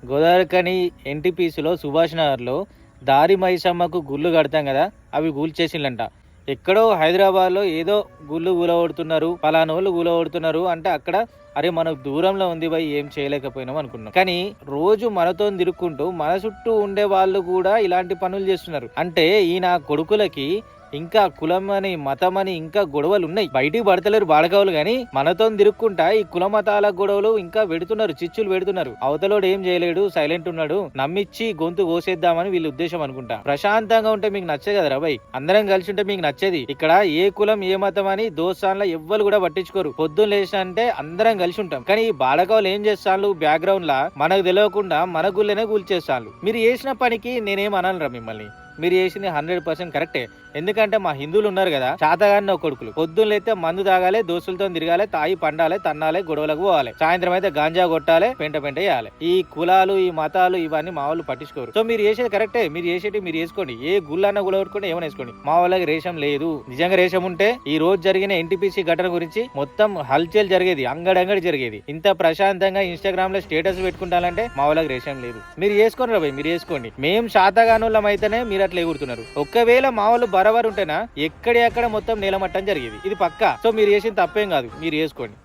గోదావరికని ఎన్టీపీసీలో సుభాష్ నగర్లో దారి మైసమ్మకు గుళ్ళు కడతాం కదా, అవి కూల్చేసిందంట. ఎక్కడో హైదరాబాద్లో ఏదో గుళ్ళు కూలగొడుతున్నారు, పలానోళ్ళు కూలగొడుతున్నారు అంటే అక్కడ అరే మనకు దూరంలో ఉంది భయ్, ఏం చేయలేకపోయినాం అనుకున్నాం. కానీ రోజు మనతో తిరుక్కుంటూ మన చుట్టూ ఉండే వాళ్ళు కూడా ఇలాంటి పనులు చేస్తున్నారు. అంటే ఈయన కొడుకులకి ఇంకా కులం అని మతం అని ఇంకా గొడవలు ఉన్నాయి. బయటికి పడతలేరు బాడకావులు, కానీ మనతో తిరుక్కుంటా ఈ కుల మతాల గొడవలు ఇంకా పెడుతున్నారు, చిచ్చులు పెడుతున్నారు. అవతలోడు ఏం చేయలేడు, సైలెంట్ ఉన్నాడు, నమ్మిచ్చి గొంతు కోసేద్దామని వీళ్ళ ఉద్దేశం అనుకుంటా. ప్రశాంతంగా ఉంటే మీకు నచ్చే కదరా భయ్, అందరం కలిసి ఉంటే మీకు నచ్చేది. ఇక్కడ ఏ కులం ఏ మతం అని దోస్తాన్లో ఎవ్వరు కూడా పట్టించుకోరు. పొద్దున్న లేచిన అంటే అందరం కలిసి ఉంటాం. కానీ ఈ బాడకావులు ఏం చేస్తాను, బ్యాక్గ్రౌండ్ లా మనకు తెలియకుండా మన గుళ్ళనే కూల్చేస్తాను. మీరు చేసిన పనికి నేనేం అనరా మిమ్మల్ని, మీరు చేసింది 100% కరెక్టే. ఎందుకంటే మా హిందువులు ఉన్నారు కదా, చాతగాని కొడుకులు పొద్దున్న అయితే మందు తాగాలి, దోస్తులతో తిరగాలి, తాయి పండాలి, తన్నాలి, గొడవలకు పోవాలి, సాయంత్రం అయితే గాంజా కొట్టాలి, పెంట వేయాలి. ఈ కులాలు ఈ మతాలు ఇవన్నీ మా వాళ్ళు పట్టించుకోరు. సో మీరు చేసేది కరెక్టే, మీరు చేసేది మీరు చేసుకోండి. ఏ గుళ్ళన్నా గుల కొట్టుకోండి, ఏమైనా వేసుకోండి. మా వాళ్ళకి రేషం లేదు. నిజంగా రేషం ఉంటే ఈ రోజు జరిగిన ఎన్టీపీసీ ఘటన గురించి మొత్తం హల్చల్ జరిగేది, అంగడంగడి జరిగేది. ఇంత ప్రశాంతంగా ఇన్స్టాగ్రామ్ లో స్టేటస్ పెట్టుకుంటానంటే మా వాళ్ళకి రేషం లేదు. మీరు చేసుకోండి రాబోయ్, మీరు చేసుకోండి. మేము శాతగానులం అయితేనే మీరు అట్లా ఎగురుతున్నారు. ఒకవేళ మా వాళ్ళు బరాబర్ ఉంటేనా ఎక్కడెక్కడ మొత్తం నేలమట్టం జరిగేది, ఇది పక్కా. సో మీరు చేసిన తప్పేం కాదు, మీరు చేసుకోండి.